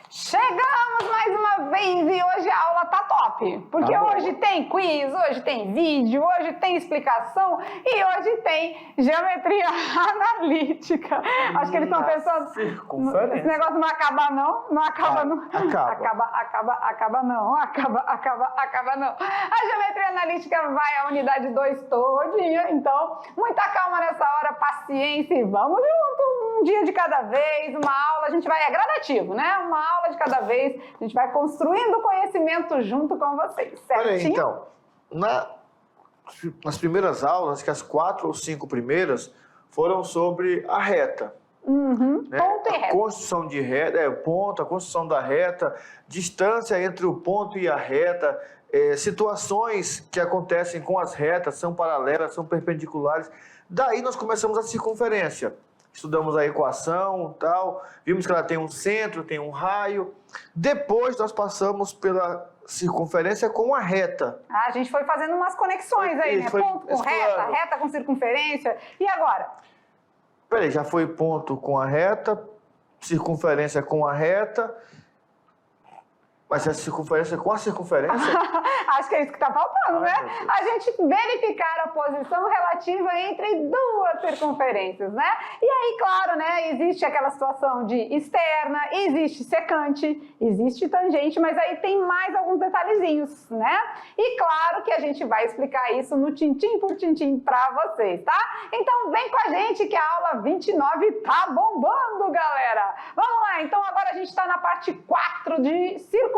Chegamos mais uma vez e hoje a aula tá top, porque hoje tem quiz, hoje tem vídeo, hoje tem explicação e hoje tem geometria analítica. Acho que eles estão pensando, esse negócio não vai acabar não, não acaba não. Acaba não. A geometria analítica vai à unidade 2 todinha, então muita calma nessa hora, paciência e vamos junto, um dia de cada vez, uma aula, a gente vai, é gradativo, né? Uma aula de cada vez, a gente vai construindo conhecimento junto com vocês, certinho? Olha, então, nas primeiras aulas, que as 4 ou 5 primeiras foram sobre a reta. Né? Ponto e reta. A construção de reta, o ponto, a construção da reta, distância entre o ponto e a reta, situações que acontecem com as retas, são paralelas, são perpendiculares. Daí nós começamos a circunferência. Estudamos a equação e tal, vimos que ela tem um centro, tem um raio. Depois nós passamos pela circunferência com a reta. A gente foi fazendo umas conexões aí, né? Ponto com reta, reta com circunferência. E agora? Peraí, já foi ponto com a reta, circunferência com a reta. Mas é a circunferência com a circunferência? Acho que é isso que está faltando, né? A gente verificar a posição relativa entre duas circunferências, né? E aí, claro, né? Existe aquela situação de externa, existe secante, existe tangente, mas aí tem mais alguns detalhezinhos, né? E claro que a gente vai explicar isso no tintim por tintim para vocês, tá? Então vem com a gente que a aula 29 tá bombando, galera! Vamos lá, então agora a gente está na parte 4 de circunferência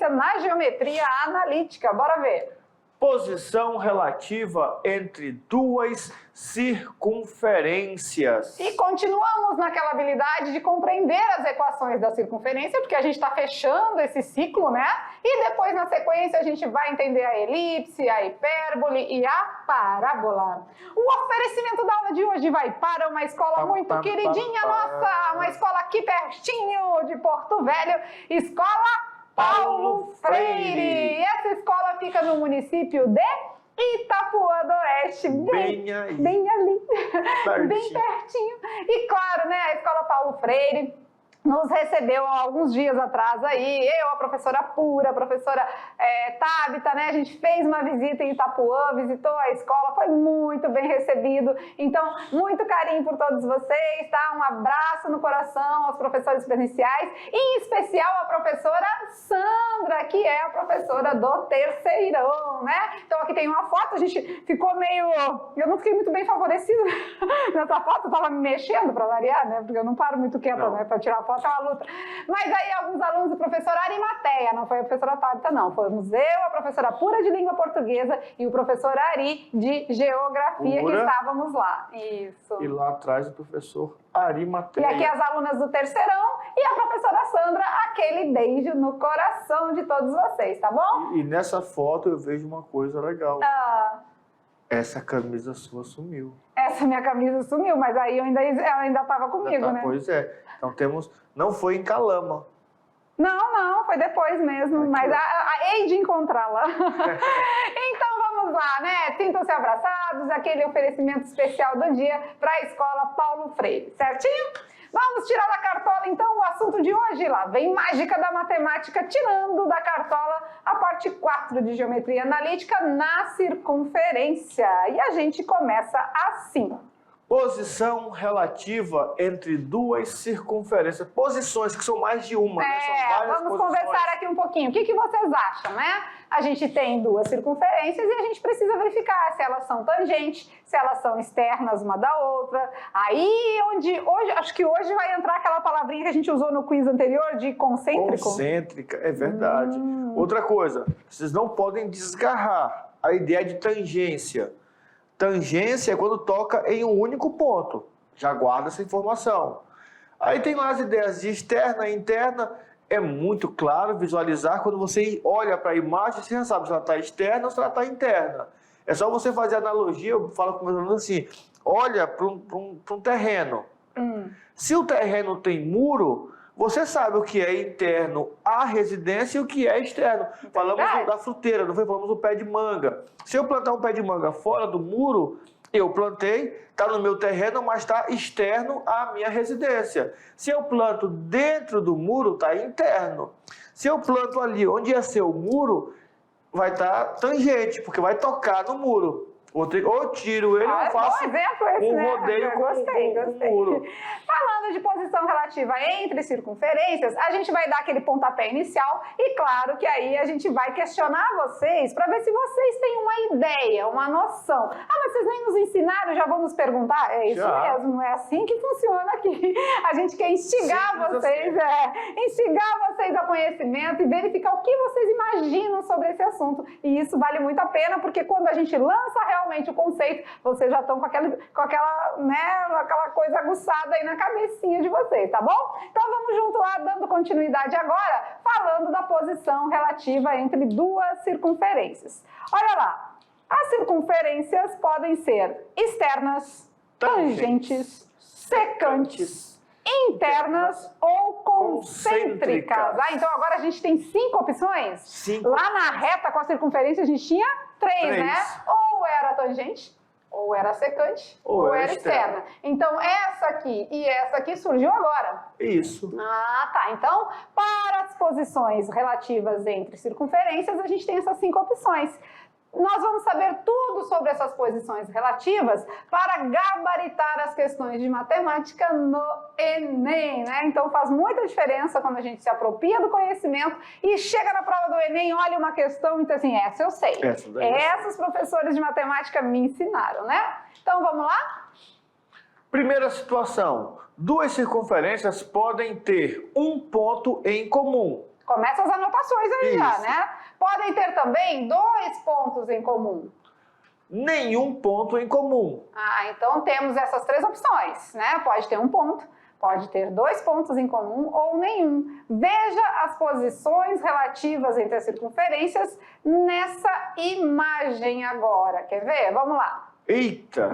na geometria analítica. Bora ver. Posição relativa entre duas circunferências. E continuamos naquela habilidade de compreender as equações da circunferência, porque a gente está fechando esse ciclo, né? E depois, na sequência, a gente vai entender a elipse, a hipérbole e a parábola. O oferecimento da aula de hoje vai para uma escola muito queridinha nossa, uma escola aqui pertinho de Porto Velho, Escola Paulo Freire. E essa escola fica no município de Itapuã do Oeste, bem ali, bem pertinho. E claro, né, a Escola Paulo Freire nos recebeu há alguns dias atrás aí, a professora Pura, a professora Tabita, né? A gente fez uma visita em Itapuã, visitou a escola, foi muito bem recebido. Então, muito carinho por todos vocês, tá? Um abraço no coração aos professores presenciais, em especial a professora Sandra, que é a professora do terceirão, né? Então, aqui tem uma foto, a gente ficou meio... Eu não fiquei muito bem favorecida nessa foto, eu tava me mexendo para variar, né? Porque eu não paro muito quieta, né? Para tirar foto é uma luta. Mas aí alguns alunos do professor Arimateia, não foi a professora Tabita não, fomos eu, a professora Pura de Língua Portuguesa e o professor Ari de Geografia que estávamos lá. Isso. E lá atrás o professor Arimateia. E aqui as alunas do terceirão e a professora Sandra, aquele beijo no coração de todos vocês, tá bom? E nessa foto eu vejo uma coisa legal. Essa camisa sua sumiu. Essa minha camisa sumiu, mas aí ela ainda estava comigo, né? Pois é. Então temos... Não foi em Calama. Não, foi depois mesmo, mas hei de encontrá-la. Então vamos lá, né? Sintam-se abraçados, aquele oferecimento especial do dia para a Escola Paulo Freire, certinho? Vamos tirar da cartola, então, o assunto de hoje. Lá vem mágica da matemática, tirando da cartola a parte 4 de geometria analítica na circunferência. E a gente começa assim. Posição relativa entre duas circunferências. Posições, que são mais de uma, né? São várias vamos posições. conversar aqui um pouquinho. O que vocês acham, né? A gente tem duas circunferências e a gente precisa verificar se elas são tangentes, se elas são externas uma da outra. Aí, acho que hoje vai entrar aquela palavrinha que a gente usou no quiz anterior de concêntrico. Concêntrica, é verdade. Outra coisa, vocês não podem desgarrar a ideia de tangência. Tangência é quando toca em um único ponto. Já guarda essa informação. Aí tem lá as ideias de externa e interna. É muito claro visualizar quando você olha para a imagem, você já sabe se ela está externa ou se ela está interna. É só você fazer analogia, eu falo com meus alunos assim, olha para um terreno. Se o terreno tem muro, Você sabe o que é interno à residência e o que é externo. Falamos da fruteira, não foi? Falamos do pé de manga. Se eu plantar um pé de manga fora do muro, eu plantei, está no meu terreno, mas está externo à minha residência. Se eu planto dentro do muro, está interno. Se eu planto ali onde ia ser o muro, vai estar tangente, porque vai tocar no muro. Ou tiro ele, ou faço rodeio com o muro. Falando de posição relativa entre circunferências, a gente vai dar aquele pontapé inicial e claro que aí a gente vai questionar vocês para ver se vocês têm uma ideia, uma noção. Mas vocês nem nos ensinaram, já vão nos perguntar? É isso mesmo, é assim que funciona aqui. A gente quer instigar vocês, instigar vocês ao conhecimento e verificar o que vocês imaginam sobre esse assunto. E isso vale muito a pena, porque quando a gente lança realmente o conceito, vocês já estão com aquela coisa aguçada aí na cabecinha de vocês, tá bom? Então vamos junto lá, dando continuidade agora, falando da posição relativa entre duas circunferências. Olha lá, as circunferências podem ser externas, tangentes, secantes, internas ou concêntricas. Então agora a gente tem 5 opções? 5. Lá na reta com a circunferência a gente tinha 3, né? Ou era tangente, ou era secante, ou era externa. Então essa aqui e essa aqui surgiu agora. Isso. Tá. Então, para as posições relativas entre circunferências, a gente tem essas 5 opções. Nós vamos saber tudo sobre essas posições relativas para gabaritar as questões de matemática no Enem, né? Então faz muita diferença quando a gente se apropria do conhecimento e chega na prova do Enem, olha uma questão e diz assim, essa eu sei. Essas professores de matemática me ensinaram, né? Então vamos lá? Primeira situação, duas circunferências podem ter um ponto em comum. Começa as anotações aí já, né? Podem ter também 2 pontos em comum. Nenhum ponto em comum. Então temos essas 3 opções, né? Pode ter um ponto, pode ter 2 pontos em comum ou nenhum. Veja as posições relativas entre as circunferências nessa imagem agora. Quer ver? Vamos lá. Eita!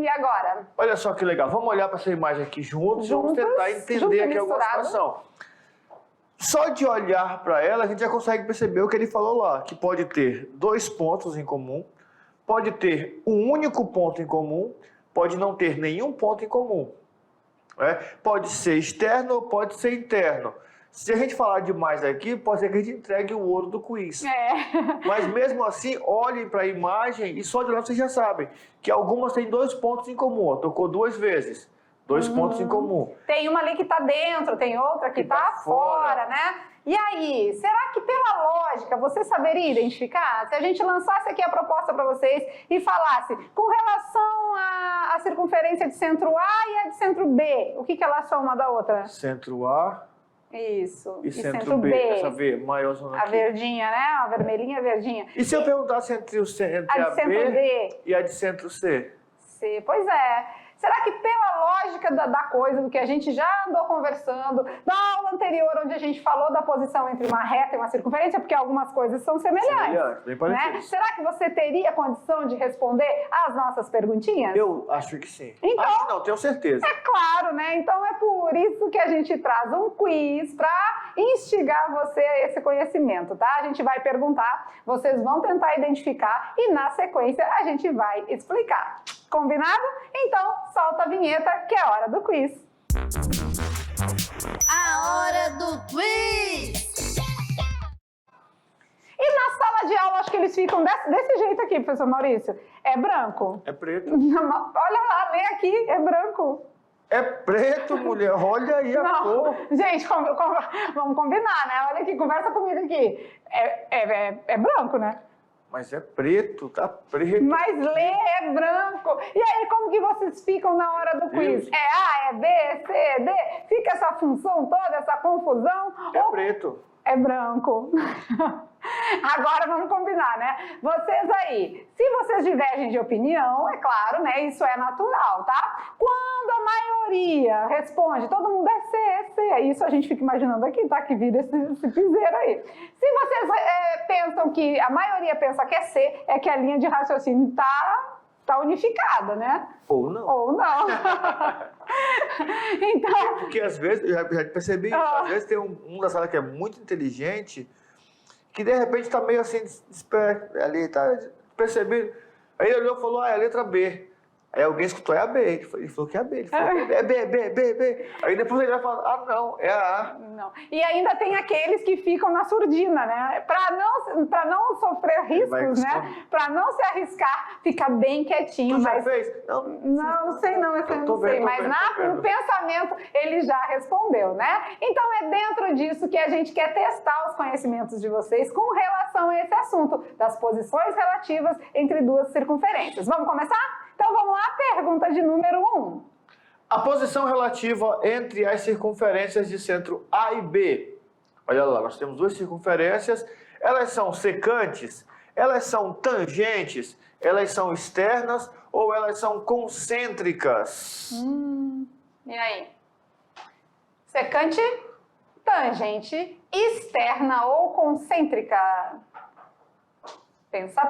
E agora? Olha só que legal. Vamos olhar para essa imagem aqui juntos. Vamos tentar entender aqui alguma situação. Só de olhar para ela, a gente já consegue perceber o que ele falou lá, que pode ter 2 pontos em comum, pode ter um único ponto em comum, pode não ter nenhum ponto em comum. Pode ser externo ou pode ser interno. Se a gente falar demais aqui, pode ser que a gente entregue o ouro do quiz. Mas mesmo assim, olhem para a imagem e só de olhar vocês já sabem que algumas têm 2 pontos em comum. Tocou 2 vezes. 2 pontos em comum. Tem uma ali que está dentro, tem outra que está fora, né? E aí, será que pela lógica você saberia identificar? Se a gente lançasse aqui a proposta para vocês e falasse com relação à circunferência de centro A e a de centro B, o que elas são uma da outra? Centro A. Isso. E centro B. Essa V, maior zona aqui. A verdinha, né? A vermelhinha, a verdinha. E se eu perguntasse entre a B e a de centro C? C, pois é. Será que pela lógica da coisa, do que a gente já andou conversando, na aula anterior, onde a gente falou da posição entre uma reta e uma circunferência, porque algumas coisas são semelhantes, bem né? Será que você teria condição de responder às nossas perguntinhas? Eu acho que sim. Então, acho não, tenho certeza. É claro, né? Então é por isso que a gente traz um quiz para instigar você a esse conhecimento, tá? A gente vai perguntar, vocês vão tentar identificar e na sequência a gente vai explicar. Combinado? Então, solta a vinheta que é a hora do quiz. A hora do quiz! E na sala de aula, acho que eles ficam desse jeito aqui, professor Maurício. É branco? É preto. Olha lá, vem aqui, é branco. É preto, mulher. Olha aí a cor. Gente, vamos combinar, né? Olha aqui, conversa comigo aqui. É branco, né? Mas é preto, tá preto. Mas lê é branco. E aí, como que vocês ficam na hora do quiz? É A, é B, C, D? Fica essa função toda, essa confusão? É preto. É branco. Agora vamos combinar, né? Vocês aí, se vocês divergem de opinião, é claro, né? Isso é natural, tá? Quando a maioria responde, todo mundo é C, é C. Isso a gente fica imaginando aqui, tá? Que vira esse piseiro aí. Se vocês pensam que a maioria pensa que é C, é que a linha de raciocínio tá unificada, né? Ou não. Ou não. Então... Porque às vezes, eu já percebi isso, às vezes tem um da sala que é muito inteligente, que de repente está meio assim, desperto, ali, tá percebendo. Aí ele olhou e falou, é a letra B. Aí alguém escutou, é a B. Ele falou que é a B. Ele falou, é B. Aí depois ele vai falar, não, é a A. Não. E ainda tem aqueles que ficam na surdina, né? Para não sofrer riscos, né? Para não se arriscar, fica bem quietinho. Tu já mas... fez? Não sei não, esse eu não sei. Mas no pensamento ele já respondeu, né? Então é dentro disso que a gente quer testar os conhecimentos de vocês com relação a esse assunto, das posições relativas entre duas circunferências. Vamos começar? Então vamos lá, pergunta de número 1. A posição relativa entre as circunferências de centro A e B. Olha lá, nós temos duas circunferências, elas são secantes, elas são tangentes, elas são externas ou elas são concêntricas? E aí? Secante, tangente, externa ou concêntrica? Pensa.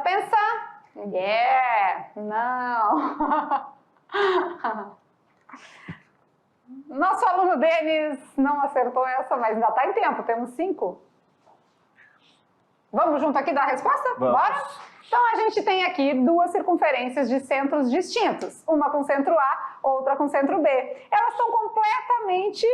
Não. Nosso aluno Denis não acertou essa, mas ainda está em tempo, temos 5. Vamos junto aqui dar a resposta? Vamos. Bora? Então a gente tem aqui duas circunferências de centros distintos, uma com centro A, outra com centro B. Elas estão completamente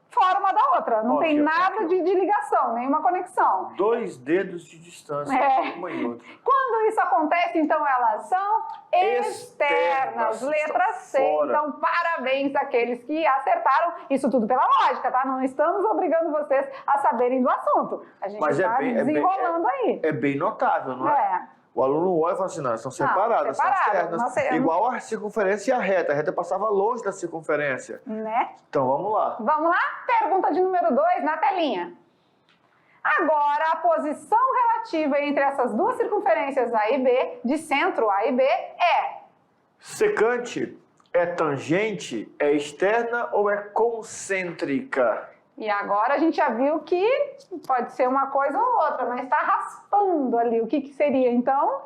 fora uma da outra, não tem nada de ligação, nenhuma conexão. 2 dedos de distância, uma e outra. Quando isso acontece, então elas são externas, letra C. Fora. Então, parabéns àqueles que acertaram. Isso tudo pela lógica, tá? Não estamos obrigando vocês a saberem do assunto. A gente está desenrolando aí. É bem notável, não é? O aluno olha e fala assim, não, elas são separadas, são externas. Igual a circunferência e a reta passava longe da circunferência. Né? Então, vamos lá. Vamos lá? Pergunta de número 2 na telinha. Agora, a posição relativa entre essas duas circunferências A e B, de centro A e B, é... Secante, é tangente, é externa ou é concêntrica? E agora a gente já viu que pode ser uma coisa ou outra, mas está raspando ali. O que seria, então?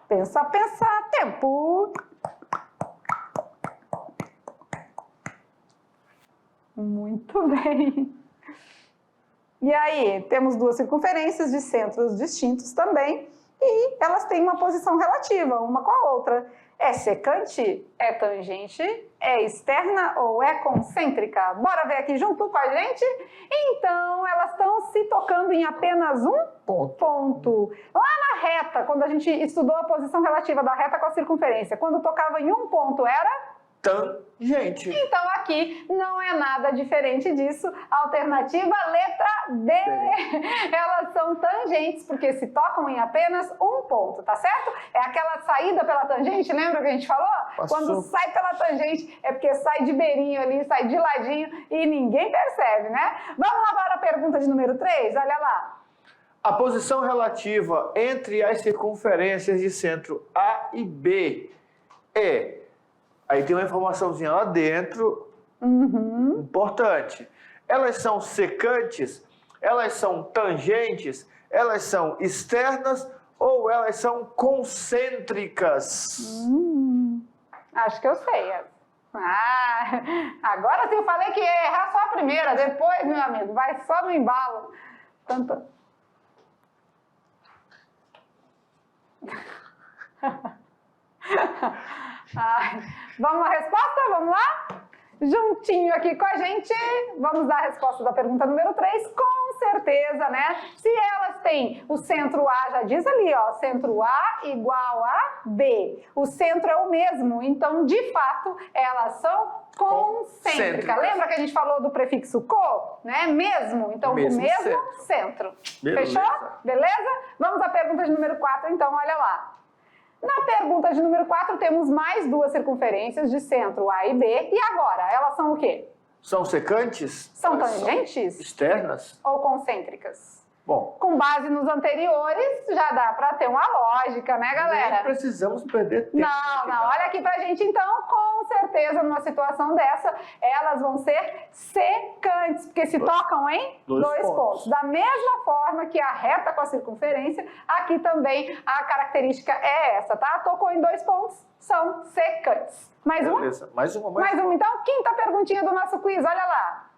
Pensa, tempo. Muito bem. E aí, temos duas circunferências de centros distintos também, e elas têm uma posição relativa, uma com a outra. É secante? É tangente? É externa ou é concêntrica? Bora ver aqui junto com a gente? Então, elas estão se tocando em apenas um ponto. Lá na reta, quando a gente estudou a posição relativa da reta com a circunferência, quando tocava em um ponto era... tangente. Então aqui não é nada diferente disso. Alternativa letra D. Elas são tangentes porque se tocam em apenas um ponto, tá certo? É aquela saída pela tangente, lembra que a gente falou? Passou. Quando sai pela tangente é porque sai de beirinho ali, sai de ladinho e ninguém percebe, né? Vamos lá para a pergunta de número 3, olha lá. A posição relativa entre as circunferências de centro A e B é... Aí tem uma informaçãozinha lá dentro, importante. Elas são secantes, elas são tangentes, elas são externas ou elas são concêntricas? Acho que eu sei. Agora sim eu falei que ia errar só a primeira, depois, meu amigo, vai só no embalo. Vamos à resposta? Vamos lá? Juntinho aqui com a gente, vamos dar a resposta da pergunta número 3, com certeza, né? Se elas têm o centro A, já diz ali, ó, centro A igual a B. O centro é o mesmo, então, de fato, elas são concêntricas. Lembra que a gente falou do prefixo co, né? Mesmo, então, o mesmo centro. Beleza. Fechou? Beleza? Vamos à pergunta de número 4, então, olha lá. Na pergunta de número 4, temos mais duas circunferências de centro A e B. E agora, elas são o quê? São secantes? São tangentes? Externas? Ou concêntricas? Bom, Com base nos anteriores, já dá para ter uma lógica, né, galera? nem precisamos perder tempo. Não, olha aqui pra gente então, com certeza numa situação dessa, elas vão ser secantes, porque se tocam em dois pontos. Da mesma forma que a reta com a circunferência, aqui também a característica é essa, tá? Tocou em 2 pontos, são secantes. Mais uma? Beleza, mais uma. Mais uma então, quinta perguntinha do nosso quiz, olha lá.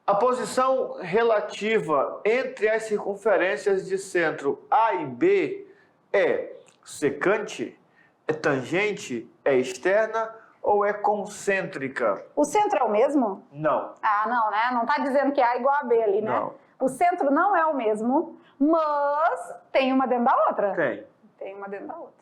A posição relativa entre as circunferências de centro A e B é secante, é tangente, é externa ou é concêntrica? O centro é o mesmo? Não. Ah, não, né? Não tá dizendo que A é igual a B ali, né? Não. O centro não é o mesmo, mas tem uma dentro da outra. Tem. Tem uma dentro da outra.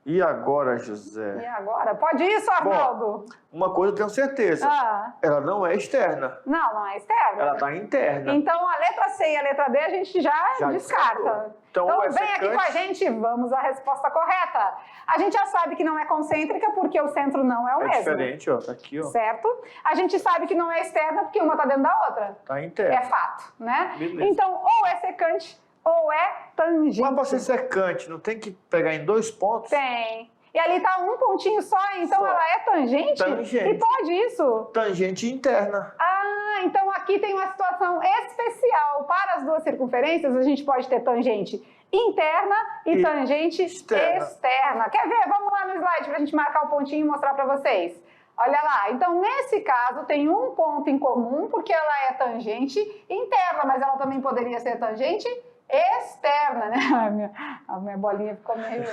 E agora, E José? agora? Pode isso, Arnaldo? Uma coisa eu tenho certeza. Ah, Ela não é externa. não é externo. Ela está interna. Então, a letra C e a letra D a gente já descarta. descartou. Então, é vem aqui secante. com a gente, vamos à resposta correta. A gente já sabe que não é concêntrica porque o centro não é o É mesmo. diferente, ó. Tá aqui, ó. Certo? A gente sabe que não é externa porque uma está dentro da outra. Tá É interna. fato, né? Beleza. Então, ou é secante ou é tangente. Mas para ser secante, não tem que pegar em 2 pontos? Tem. E ali tá um pontinho só, então Só. ela é tangente? Tangente. E pode isso? Tangente interna. Ah, então aqui tem uma situação especial. Para as duas circunferências, a gente pode ter tangente interna e tangente externa. Quer ver? Vamos lá no slide para a gente marcar o pontinho e mostrar para vocês. Olha lá, então nesse caso tem um ponto em comum, porque ela é tangente interna, mas ela também poderia ser tangente externa, né? A minha bolinha ficou meio...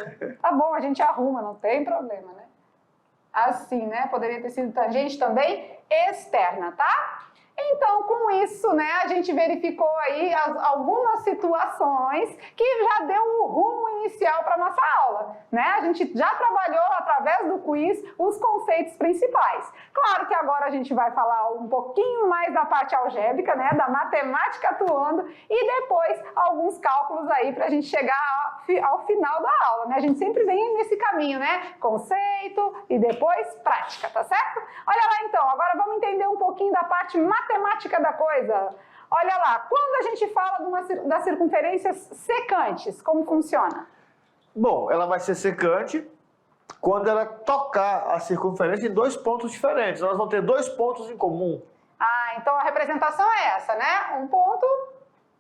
Tá bom, a gente arruma, não tem problema, né? Assim, né? Poderia ter sido tangente também externa, tá? Então, com isso, né, a gente verificou aí algumas situações que já deu o rumo inicial para a nossa aula, né? A gente já trabalhou, através do quiz, os conceitos principais. Claro que agora a gente vai falar um pouquinho mais da parte algébrica, né, da matemática atuando, e depois alguns cálculos aí para a gente chegar ao final da aula, né? A gente sempre vem nesse caminho, né? Conceito e depois prática, tá certo? Olha lá então, agora vamos entender um pouquinho da parte matemática da coisa. Olha lá, quando a gente fala das circunferências secantes, como funciona? Bom, ela vai ser secante quando ela tocar a circunferência em 2 pontos diferentes. Elas vão ter 2 pontos em comum. Ah, então a representação é essa, né? Um ponto,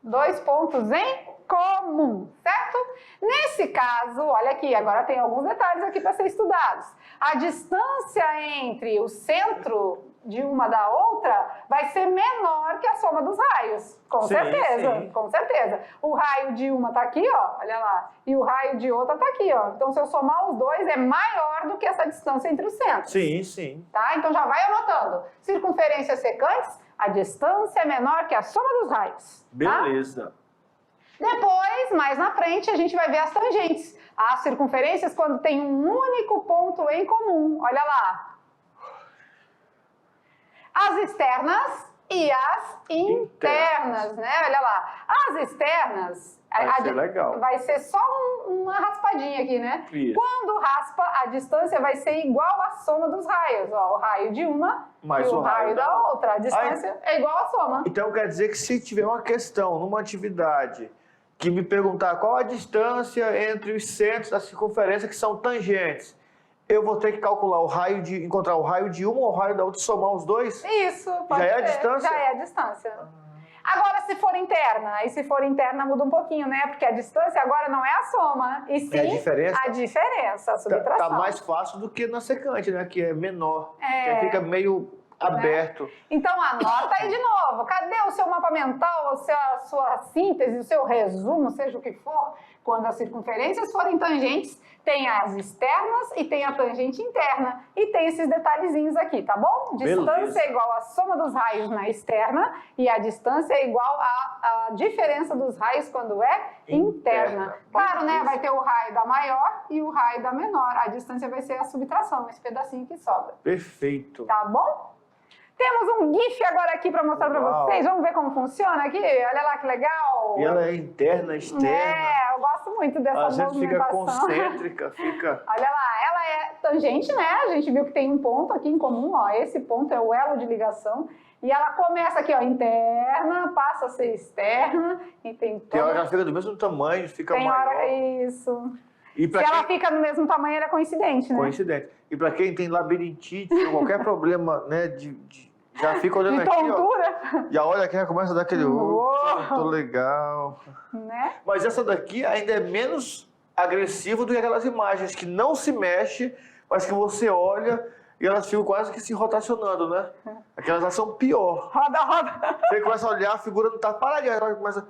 2 pontos em comum, certo? Nesse caso, olha aqui, agora tem alguns detalhes aqui para ser estudados. A distância entre o centro de uma da outra vai ser menor que a soma dos raios, com certeza, sim. com certeza. O raio de uma tá aqui, ó, olha lá, e o raio de outra tá aqui, ó. Então, se eu somar os dois, é maior do que essa distância entre os centros. Sim, sim. Tá? Então, já vai anotando. Circunferências secantes, a distância é menor que a soma dos raios. Tá? Beleza. Depois, mais na frente, a gente vai ver as tangentes. As circunferências quando tem um único ponto em comum. Olha lá. As externas e as internas, né? Olha lá. As externas... Vai ser legal. Vai ser só uma raspadinha aqui, né? Isso. Quando raspa, a distância vai ser igual à soma dos raios. Ó, o raio de uma Mais e o raio da outra. A distância é igual à soma. Então quer dizer que se tiver uma questão numa atividade que me perguntar qual a distância entre os centros da circunferência que são tangentes, eu vou ter que calcular encontrar o raio de uma ou o raio da outra e somar os dois? Isso, pode Já é ser. a distância? Já é a distância. Agora, se for interna, e se for interna muda um pouquinho, né? Porque a distância agora não é a soma, e sim É a diferença? a diferença, a subtração. Tá mais fácil do que na secante, né? Que é menor. É. Que fica meio aberto. Então, anota aí de novo. Cadê o seu mapa mental, a sua síntese, o seu resumo, seja o que for? Quando as circunferências forem tangentes, tem as externas e tem a tangente interna. E tem esses detalhezinhos aqui, tá bom? Distância Beleza. é igual à soma dos raios na externa e a distância é igual à diferença dos raios quando é interna. Claro, né? Vai ter o raio da maior e o raio da menor. A distância vai ser a subtração, esse pedacinho que sobra. Perfeito. Tá bom? Temos um GIF agora aqui para mostrar para Uau. vocês. Vamos ver como funciona aqui? Olha lá que legal. E ela é interna, externa. É, eu gosto muito dessa Às vezes fica movimentação. concêntrica, fica... Olha lá, ela é tangente, né? A gente viu que tem um ponto aqui em comum, ó. Esse ponto é o elo de ligação. E ela começa aqui, ó, interna, passa a ser externa e tem Tem hora que toda... ela fica do mesmo tamanho, fica Tem maior. hora... Isso. E Se pra ela quem... fica no mesmo tamanho, ela é coincidente, né? Coincidente. E para quem tem labirintite ou qualquer problema, né, já fica olhando De aqui, ó. tontura, Já olha aqui, já começa a dar aquele... Uou! Tô legal. né? Mas essa daqui ainda é menos agressiva do que aquelas imagens que não se mexe, mas que você olha e elas ficam quase que se rotacionando, né? Aquelas lá são pior. Roda, roda. Você começa a olhar, a figura não tá paradinha, ela começa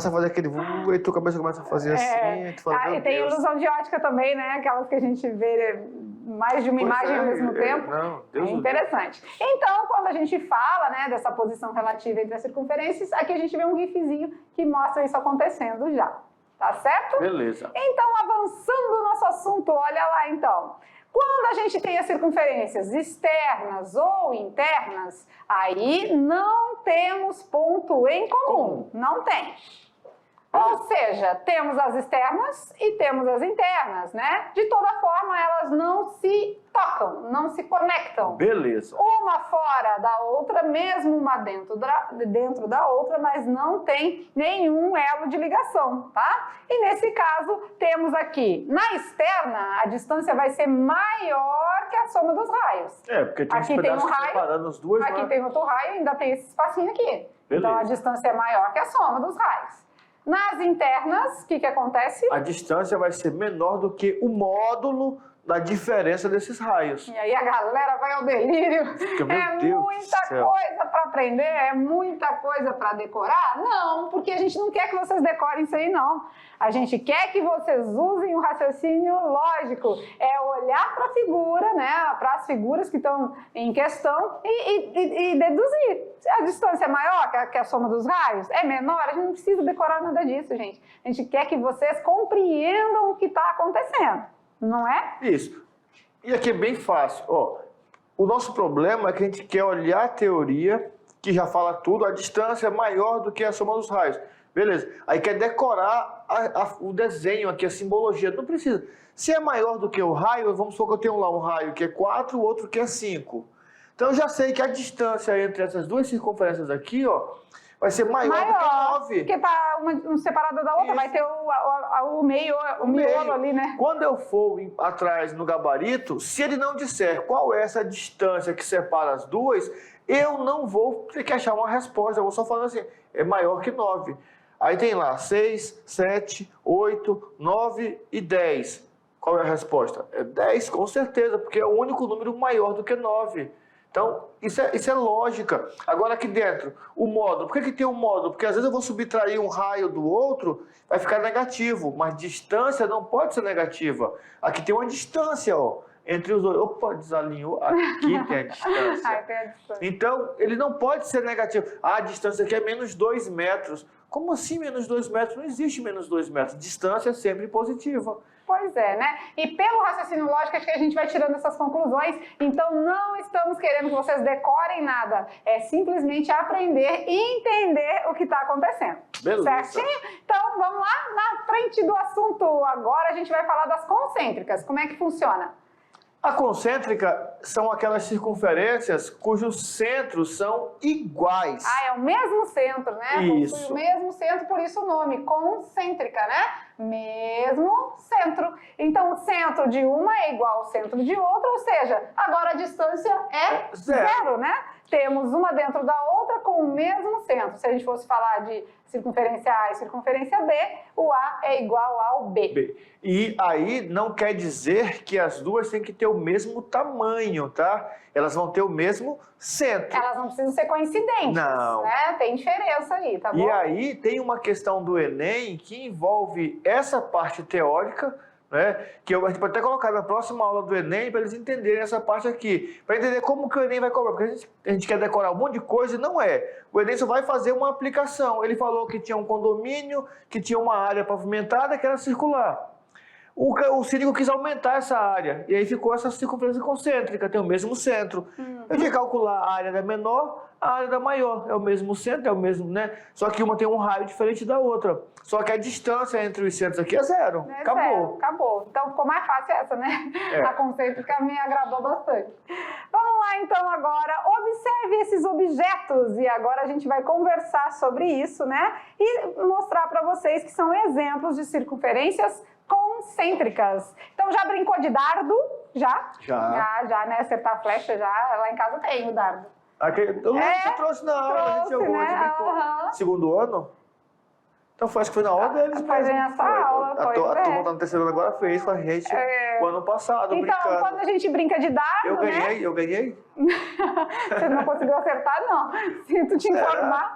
a fazer aquele... e tua cabeça começa a fazer assim, tu fala, Ah, meu e tem Deus. ilusão de ótica também, né? Aquelas que a gente vê mais de uma Pois imagem é, ao mesmo tempo. Não, É Deus do interessante. Então, quando a gente fala, né, dessa posição relativa entre as circunferências, aqui a gente vê um gifzinho que mostra isso acontecendo já. Tá certo? Beleza. Então, avançando o nosso assunto, olha lá então. Quando a gente tem as circunferências externas ou internas, aí não temos ponto em comum. Não tem. Ou seja, temos as externas e temos as internas, né? De toda forma, elas não se tocam, não se conectam. Beleza. Uma fora da outra, mesmo uma dentro da outra, mas não tem nenhum elo de ligação, tá? E nesse caso, temos aqui, na externa, a distância vai ser maior que a soma dos raios. É, porque tem Aqui uns tem um pedaços raio, separando os dois, aqui né? tem outro raio e ainda tem esse espacinho aqui. Beleza. Então, a distância é maior que a soma dos raios. Nas internas, o que acontece? A distância vai ser menor do que o módulo da diferença desses raios. E aí a galera vai ao delírio. Meu É Deus do muita céu. coisa para aprender, é muita coisa para decorar? Não, porque a gente não quer que vocês decorem isso aí, não. A gente quer que vocês usem o raciocínio lógico. É olhar para a figura, né, para as figuras que estão em questão e deduzir. Se a distância é maior que a soma dos raios, é menor, a gente não precisa decorar nada disso, gente. A gente quer que vocês compreendam o que está acontecendo. Não é? Isso. E aqui é bem fácil. Ó, o nosso problema é que a gente quer olhar a teoria, que já fala tudo, a distância é maior do que a soma dos raios. Beleza. Aí quer decorar o desenho aqui, a simbologia. Não precisa. Se é maior do que o raio, vamos supor que eu tenho lá um raio que é 4, o outro que é 5. Então eu já sei que a distância entre essas duas circunferências aqui, ó, vai ser maior do que 9. Porque tá uma separada da outra, Isso. vai ter o meio, o miolo ali, né? Quando eu for atrás no gabarito, se ele não disser qual é essa distância que separa as duas, eu não vou ter que achar uma resposta. Eu vou só falando assim, é maior que 9. Aí tem lá 6, 7, 8, 9 e 10. Qual é a resposta? É 10, com certeza, porque é o único número maior do que 9. Então, isso é lógica. Agora aqui dentro, o módulo. Por que tem um módulo? Porque às vezes eu vou subtrair um raio do outro, vai ficar negativo. Mas distância não pode ser negativa. Aqui tem uma distância, ó, entre os dois. Opa, desalinhou. Aqui tem a distância. Ai, tem a distância. Então, ele não pode ser negativo. Ah, a distância aqui é menos 2 metros. Como assim menos 2 metros? Não existe menos 2 metros. Distância é sempre positiva. Pois é, né? E pelo raciocínio lógico, acho que a gente vai tirando essas conclusões. Então, não estamos querendo que vocês decorem nada. É simplesmente aprender e entender o que está acontecendo. Beleza. Certinho? Então, vamos lá na frente do assunto. Agora a gente vai falar das concêntricas. Como é que funciona? A concêntrica são aquelas circunferências cujos centros são iguais. Ah, é o mesmo centro, né? Isso. Possui o mesmo centro, por isso o nome, concêntrica, né? Mesmo centro. Então, o centro de uma é igual ao centro de outra, ou seja, agora a distância é zero, né? Temos uma dentro da outra com o mesmo centro. Se a gente fosse falar de circunferência A e circunferência B, o A é igual ao B. E aí não quer dizer que as duas têm que ter o mesmo tamanho, tá? Elas vão ter o mesmo centro. Elas não precisam ser coincidentes, Não. né? Tem diferença aí, tá bom? E aí tem uma questão do Enem que envolve essa parte teórica, né? Que a gente pode até colocar na próxima aula do Enem para eles entenderem essa parte aqui. Para entender como que o Enem vai cobrar. Porque a gente quer decorar um monte de coisa e não é. O Enem só vai fazer uma aplicação. Ele falou que tinha um condomínio, que tinha uma área pavimentada que era circular. O síndico quis aumentar essa área, e aí ficou essa circunferência concêntrica, tem o mesmo centro. Eu tinha que calcular a área da menor, a área da maior. É o mesmo centro, é o mesmo, né? Só que uma tem um raio diferente da outra. Só que a distância entre os centros aqui é zero. É Acabou. zero, acabou. Então ficou mais fácil essa, né? É. A concêntrica me agradou bastante. Vamos lá então agora, observe esses objetos e agora a gente vai conversar sobre isso, né? E mostrar para vocês que são exemplos de circunferências concêntricas. Então já brincou de dardo? Já, né? Acertar a flecha já, lá em casa tem o dardo. Eu não você trouxe não, a gente jogou, a gente brincou. Segundo ano? Então acho que foi na hora deles Foi nessa aula, A turma tá no terceiro ano agora fez com a gente o ano passado, então, brincando. Quando a gente brinca de dardo, eu ganhei. Você não conseguiu acertar, não. Sinto te informar.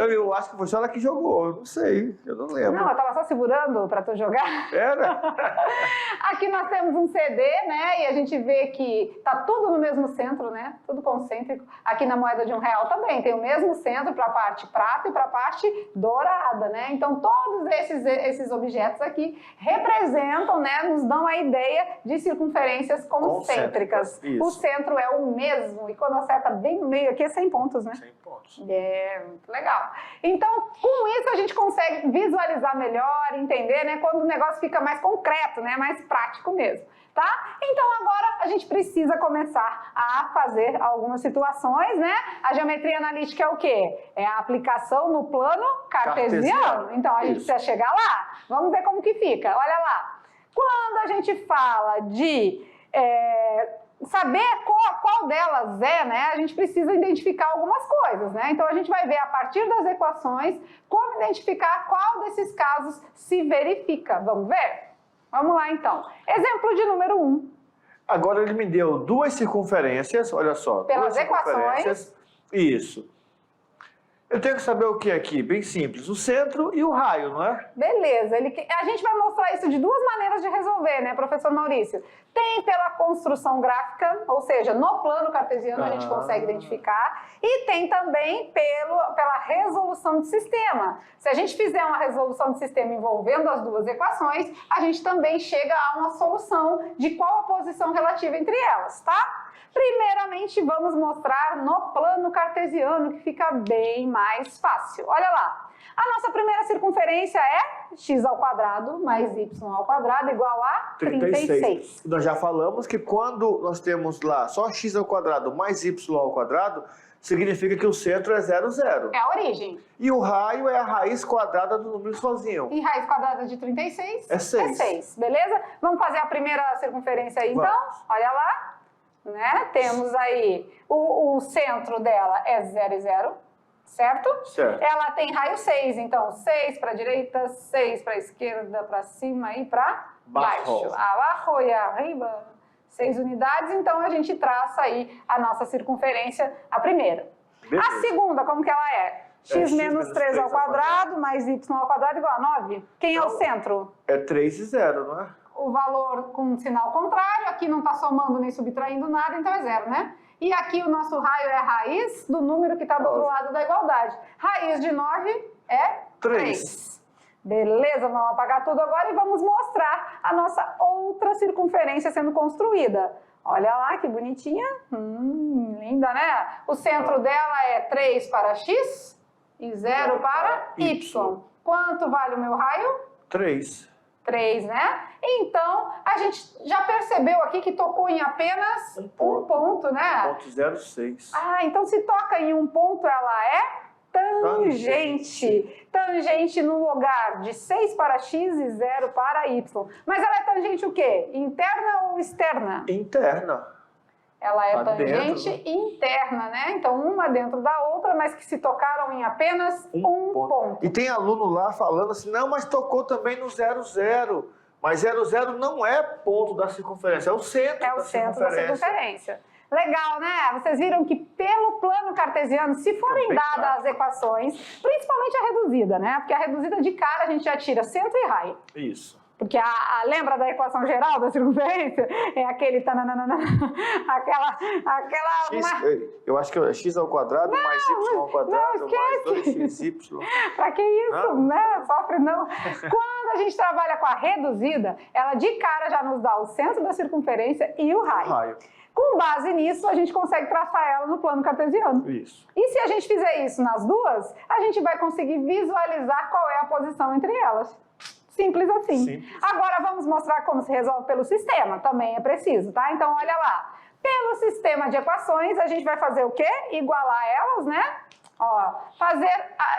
Eu acho que foi só ela que jogou, eu não sei, eu não lembro. Não, eu tava só segurando pra tu jogar. Era? Aqui nós temos um CD, né? E a gente vê que tá tudo no mesmo centro, né? Tudo concêntrico. Aqui na moeda de R$1 também tem o mesmo centro para a parte prata e para a parte dourada, né? Então todos esses objetos aqui representam, né? Nos dão a ideia de circunferências concêntricas. O centro é o mesmo e quando acerta bem no meio aqui é 100 pontos, né? 100 pontos. É, muito legal. Então, com isso a gente consegue visualizar melhor, entender, né? Quando o negócio fica mais concreto, né? Mais prático mesmo, tá? Então agora a gente precisa começar a fazer algumas situações, né? A geometria analítica é o quê? É a aplicação no plano cartesiano. Então a gente precisa chegar lá. Vamos ver como que fica. Olha lá. Quando a gente fala de saber qual delas é, né? A gente precisa identificar algumas coisas, né? Então a gente vai ver a partir das equações como identificar qual desses casos se verifica. Vamos ver? Vamos lá então. Exemplo de número 1. Agora ele me deu duas circunferências, olha só. Pelas equações. Isso. Eu tenho que saber o que aqui? Bem simples, o centro e o raio, não é? Beleza, a gente vai mostrar isso de duas maneiras de resolver, né, professor Maurício? Tem pela construção gráfica, ou seja, no plano cartesiano a gente consegue identificar, e tem também pela resolução de sistema. Se a gente fizer uma resolução de sistema envolvendo as duas equações, a gente também chega a uma solução de qual a posição relativa entre elas, tá? Primeiramente, vamos mostrar no plano cartesiano, que fica bem mais fácil. Olha lá, a nossa primeira circunferência é x² mais y² igual a 36. Nós já falamos que quando nós temos lá só x² mais y², significa que o centro é 0, 0. É a origem. E o raio é a raiz quadrada do número sozinho. E raiz quadrada de 36? É 6. É 6, beleza? Vamos fazer a primeira circunferência aí, então? Olha lá. Né? Temos aí, o centro dela é 0 e 0, certo? Certo. Ela tem raio 6, então 6 para a direita, 6 para a esquerda, para cima e para baixo. Abaixo e arriba, 6 unidades, então a gente traça aí a nossa circunferência, a primeira. Beleza. A segunda, como que ela é? X menos 3 ao quadrado mais y ao quadrado igual a 9. Quem então, é o centro? É 3 e 0, não é? O valor com sinal contrário, aqui não está somando nem subtraindo nada, então é 0, né? E aqui o nosso raio é a raiz do número que está do outro lado da igualdade. Raiz de 9 é 3. Beleza, vamos apagar tudo agora e vamos mostrar a nossa outra circunferência sendo construída. Olha lá que bonitinha, linda, né? O centro dela é 3 para x e 0 para y. Quanto vale o meu raio? 3. 3, né? Então, a gente já percebeu aqui que tocou em apenas um ponto, né? 1.06. Ah, então se toca em um ponto, ela é tangente. Tangente no lugar de 6 para x e 0 para y. Mas ela é tangente o quê? Interna ou externa? Interna. Ela é tangente dentro, interna, né? Então, uma dentro da outra, mas que se tocaram em apenas um ponto. E tem aluno lá falando assim, não, mas tocou também no 0, 0. Mas 0, 0 não é ponto da circunferência, é o centro da circunferência. É o centro da circunferência. Legal, né? Vocês viram que pelo plano cartesiano, se forem dadas as equações, principalmente a reduzida, né? Porque a reduzida de cara a gente já tira centro e raio. Isso. Porque lembra da equação geral da circunferência? É aquele tananana, aquela eu acho que é x² mais y² mais 2xy. Pra que isso, né? Sofre não. Quando a gente trabalha com a reduzida, ela de cara já nos dá o centro da circunferência e o raio. Com base nisso, a gente consegue traçar ela no plano cartesiano. Isso. E se a gente fizer isso nas duas, a gente vai conseguir visualizar qual é a posição entre elas. Simples assim. Simples. Agora vamos mostrar como se resolve pelo sistema, também é preciso, tá? Então olha lá, Pelo sistema de equações, a gente vai fazer o quê? Igualar elas, né? Ó,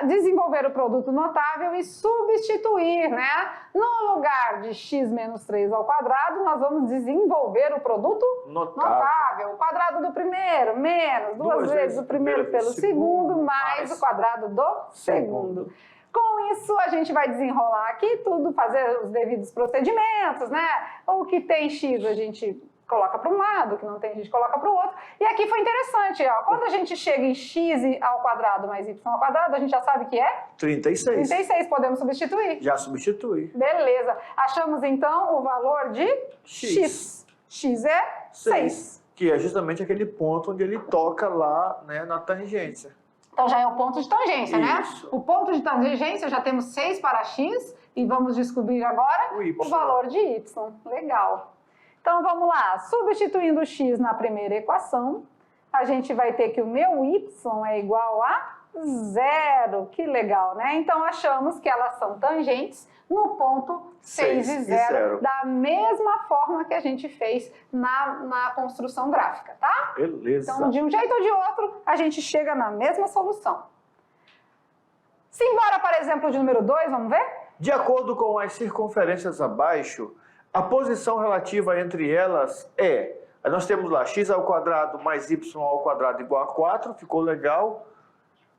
desenvolver o produto notável e substituir, né? No lugar de x menos 3 ao quadrado, nós vamos desenvolver o produto notável. O quadrado do primeiro, menos duas vezes o primeiro pelo segundo, mais o quadrado do segundo. Com isso, a gente vai desenrolar aqui tudo, fazer os devidos procedimentos, né? O que tem x, a gente coloca para um lado, o que não tem, a gente coloca para o outro. E aqui foi interessante, ó. Quando a gente chega em x ao quadrado mais y ao quadrado, a gente já sabe que é? 36. 36, podemos substituir. Já substitui. Beleza. Achamos, então, o valor de x. X é 6. Que é justamente aquele ponto onde ele toca lá, né, na tangência. Então já é o ponto de tangência, Isso. né? O ponto de tangência, já temos 6 para x e vamos descobrir agora o valor de y. Legal. Então vamos lá. Substituindo o x na primeira equação, a gente vai ter que o meu y é igual a 0. Que legal, né? Então achamos que elas são tangentes no ponto 6 e 0, da mesma forma que a gente fez na construção gráfica, tá? Beleza. Então, de um jeito ou de outro, a gente chega na mesma solução. Simbora para exemplo de número 2, vamos ver? De acordo com as circunferências abaixo, a posição relativa entre elas é... Nós temos lá x ao quadrado mais y ao quadrado igual a 4, ficou legal,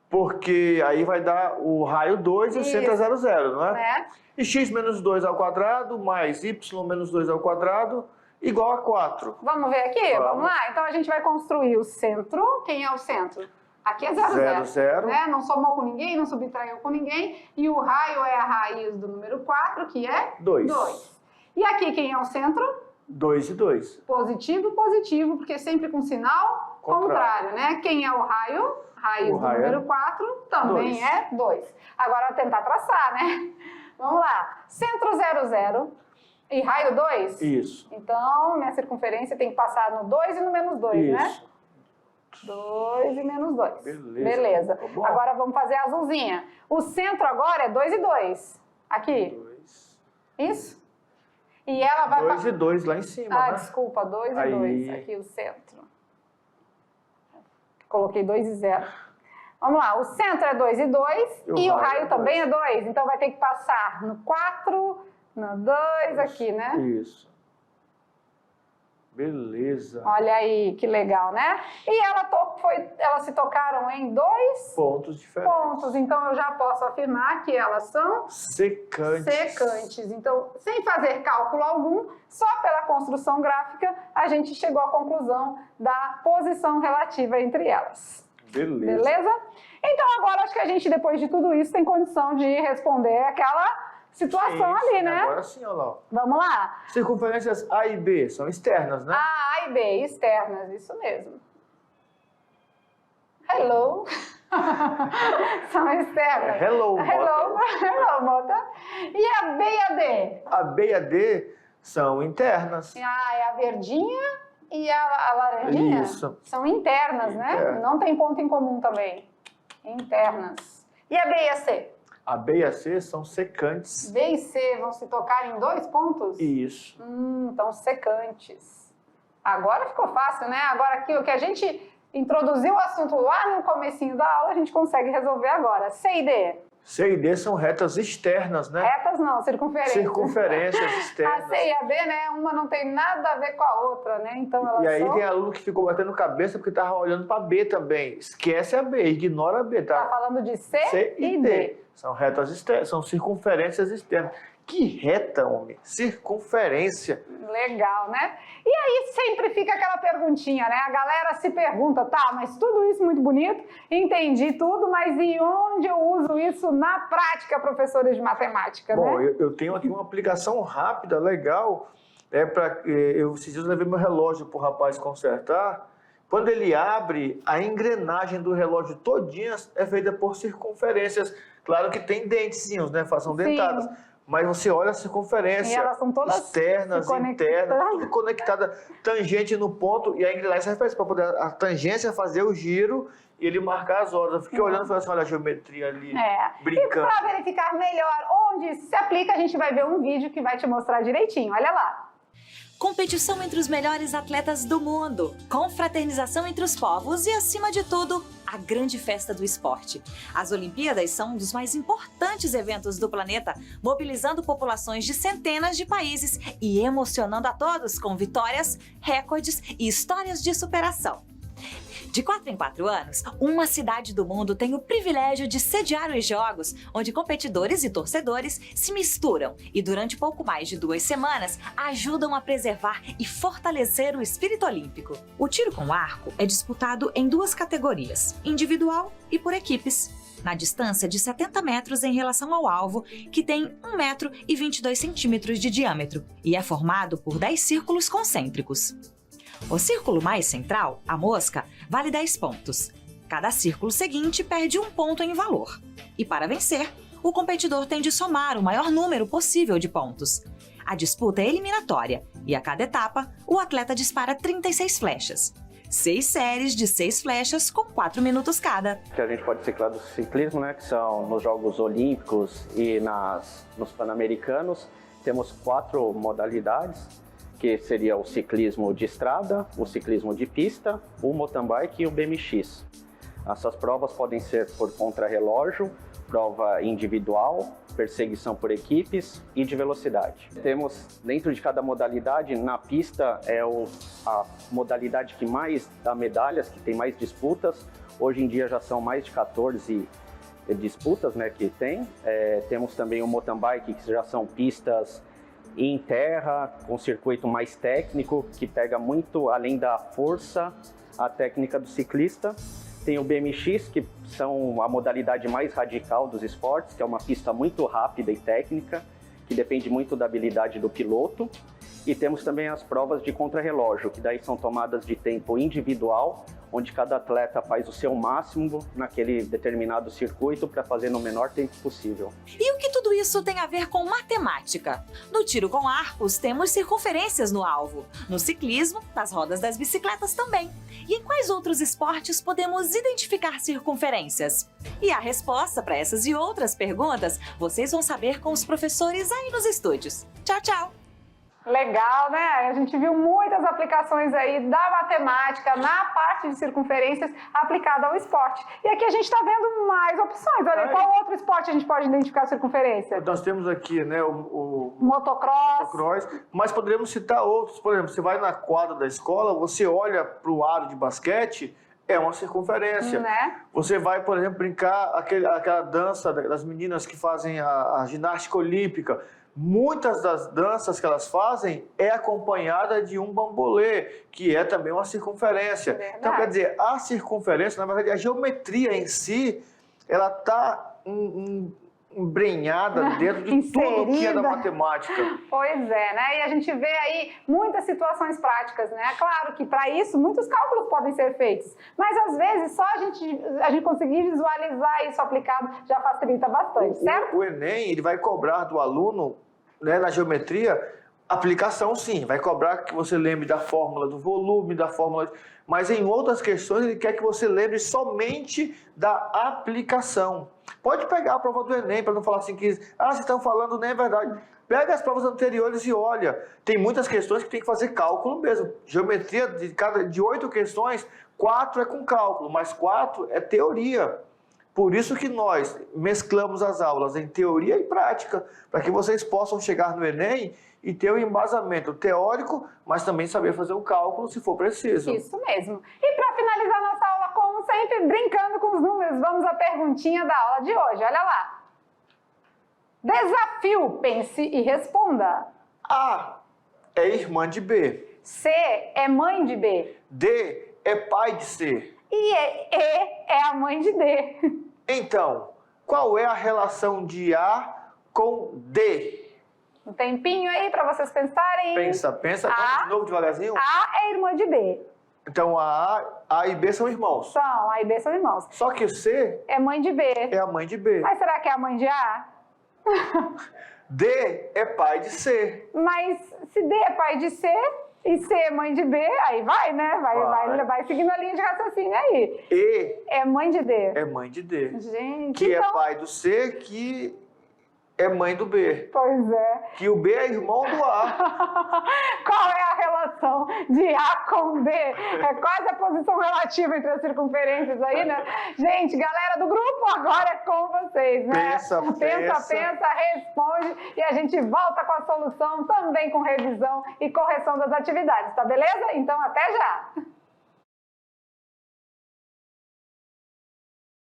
porque aí vai dar o raio 2 e o centro é 0, 0, não é? E x menos 2 ao quadrado mais y menos 2 ao quadrado igual a 4. Vamos ver aqui? Vamos lá? Então a gente vai construir o centro. Quem é o centro? Aqui é 0, 0. 0. Né? Não somou com ninguém, não subtraiu com ninguém. E o raio é a raiz do número 4, que é 2. E aqui quem é o centro? 2 e 2. Positivo, positivo, porque sempre com sinal contrário, né? Quem é o raio? Raiz do número 4 também é 2. Agora vou tentar traçar, né? Vamos lá. Centro 0, 0 e raio 2? Isso. Então, minha circunferência tem que passar no 2 e no menos 2, né? Isso. 2 e menos 2. Beleza. Tá bom. Agora vamos fazer a azulzinha. O centro agora é 2 e 2. Aqui. 2. Isso? E ela vai... 2 e 2 lá em cima, Ah, né? desculpa, 2 e Aí. 2. Aqui o centro. Coloquei 2 e 0. Vamos lá, o centro é 2 e 2 e o raio também é 2. Então vai ter que passar no 4, no 2 aqui, né? Isso. Beleza. Olha aí, que legal, né? E elas se tocaram em 2 pontos diferentes. pontos. Então eu já posso afirmar que elas são secantes. Então, sem fazer cálculo algum, só pela construção gráfica, a gente chegou à conclusão da posição relativa entre elas. Beleza? Então agora acho que a gente, depois de tudo isso, tem condição de responder aquela situação ali, né? Agora sim, olha lá. Vamos lá. Circunferências A e B são externas, né? A e B, externas, isso mesmo. Hello. São externas. Hello, Mota. E a B e a D? A B e a D são internas. É a verdinha e a laranjinha? Isso. São internas, né? Não tem ponto em comum também. Internas. E a B e a C? A B e a C são secantes. B e C vão se tocar em 2 pontos? Isso. Então, secantes. Agora ficou fácil, né? Agora aqui o que a gente introduziu o assunto lá no comecinho da aula, a gente consegue resolver agora. C e D? C e D são retas externas, né? Retas não, circunferências. Circunferências externas. A C e a D, né? Uma não tem nada a ver com a outra, né? Então elas E aí são... tem aluno que ficou batendo cabeça porque estava olhando para B também. Esquece a B, ignora a B, tá? Tá falando de C e D. São retas externas, são circunferências externas. Que reta, homem? Circunferência. Legal, né? E aí sempre fica aquela perguntinha, né? A galera se pergunta, tá, mas tudo isso muito bonito, entendi tudo, mas e onde eu uso isso na prática, professores de matemática, Bom, né? eu tenho aqui uma aplicação rápida, legal. Esses dias eu levei meu relógio para o rapaz consertar. Quando ele abre, a engrenagem do relógio todinha é feita por circunferências. Claro que tem dentezinhos, né? São dentadas. Mas você olha a circunferência. E elas são todas externas, internas, tudo conectada, tangente no ponto. E a engrenagem serve para poder a tangência fazer o giro e ele marcar as horas. Eu fiquei olhando e falei assim, olha a geometria ali, brincando. E para verificar melhor onde isso se aplica, a gente vai ver um vídeo que vai te mostrar direitinho. Olha lá. competição entre os melhores atletas do mundo, confraternização entre os povos e, acima de tudo, a grande festa do esporte. As Olimpíadas são um dos mais importantes eventos do planeta, mobilizando populações de centenas de países e emocionando a todos com vitórias, recordes e histórias de superação. De 4 em 4 anos, uma cidade do mundo tem o privilégio de sediar os Jogos, onde competidores e torcedores se misturam e, durante pouco mais de 2 semanas, ajudam a preservar e fortalecer o espírito olímpico. O tiro com arco é disputado em 2 categorias, individual e por equipes, na distância de 70 metros em relação ao alvo, que tem 1 metro e 22 centímetros de diâmetro, e é formado por 10 círculos concêntricos. O círculo mais central, a mosca, vale 10 pontos. Cada círculo seguinte perde 1 ponto em valor. E para vencer, o competidor tem de somar o maior número possível de pontos. A disputa é eliminatória e a cada etapa, o atleta dispara 36 flechas. 6 séries de 6 flechas com 4 minutos cada. Que a gente pode ciclar do ciclismo, né, que são nos Jogos Olímpicos e nos Pan-Americanos, temos 4 modalidades, que seria o ciclismo de estrada, o ciclismo de pista, o mountain bike e o BMX. Essas provas podem ser por contrarrelógio, prova individual, perseguição por equipes e de velocidade. Temos, dentro de cada modalidade, na pista é a modalidade que mais dá medalhas, que tem mais disputas. Hoje em dia já são mais de 14 disputas, né, que tem. Temos também o mountain bike, que já são pistas em terra, com circuito mais técnico, que pega muito além da força, a técnica do ciclista. Tem o BMX, que são a modalidade mais radical dos esportes, que é uma pista muito rápida e técnica, que depende muito da habilidade do piloto. E temos também as provas de contrarrelógio, que daí são tomadas de tempo individual, onde cada atleta faz o seu máximo naquele determinado circuito para fazer no menor tempo possível. E o que tudo isso tem a ver com matemática? No tiro com arcos, temos circunferências no alvo. No ciclismo, nas rodas das bicicletas também. E em quais outros esportes podemos identificar circunferências? E a resposta para essas e outras perguntas, vocês vão saber com os professores aí nos estúdios. Tchau, tchau! Legal, né? A gente viu muitas aplicações aí da matemática na parte de circunferências aplicada ao esporte. E aqui a gente está vendo mais opções. Olha, qual outro esporte a gente pode identificar circunferência? Nós temos aqui, né, o motocross, mas poderíamos citar outros. Por exemplo, você vai na quadra da escola, você olha para o aro de basquete, é uma circunferência. Né? Você vai, por exemplo, brincar aquela dança das meninas que fazem a ginástica olímpica. Muitas das danças que elas fazem é acompanhada de um bambolê, que é também uma circunferência. Verdade. Então, quer dizer, a circunferência, na verdade, a geometria em si, ela está embrenhada dentro de tudo que é da matemática. Pois é, né? E a gente vê aí muitas situações práticas, né? Claro que para isso muitos cálculos podem ser feitos, mas às vezes só a gente conseguir visualizar isso aplicado já facilita bastante, certo? O Enem, ele vai cobrar do aluno, né, na geometria, aplicação sim, vai cobrar que você lembre da fórmula do volume, da fórmula... Mas em outras questões ele quer que você lembre somente da aplicação. Pode pegar a prova do Enem para não falar assim que... vocês estão falando, nem é verdade. Pega as provas anteriores e olha. Tem muitas questões que tem que fazer cálculo mesmo. Geometria, de 8 questões, 4 é com cálculo, mas 4 é teoria. Por isso que nós mesclamos as aulas em teoria e prática, para que vocês possam chegar no Enem e ter um embasamento teórico, mas também saber fazer o cálculo se for preciso. Isso mesmo. E para finalizar nossa aula, como sempre, brincando com os números, vamos à perguntinha da aula de hoje. Olha lá. Desafio, pense e responda. A é irmã de B. C é mãe de B. D é pai de C. E E é a mãe de D. Então, qual é a relação de A com D? Um tempinho aí para vocês pensarem. Pensa. Vamos de novo devagarzinho. A é irmã de B. Então, A e B são irmãos. São, A e B são irmãos. Só que o C É mãe de B. é a mãe de B. Mas será que é a mãe de A? D é pai de C. Mas se D é pai de C e C é mãe de B, aí vai, né? Vai seguindo a linha de raciocínio aí. E É mãe de D. é mãe de D. Gente, Que então... é pai do C, que é mãe do B. Pois é. Que o B é irmão do A. Qual é a relação de A com B. É quase a posição relativa entre as circunferências aí, né? Gente, galera do grupo, agora é com vocês, né? Pensa, responde e a gente volta com a solução, também com revisão e correção das atividades, tá beleza? Então, até já!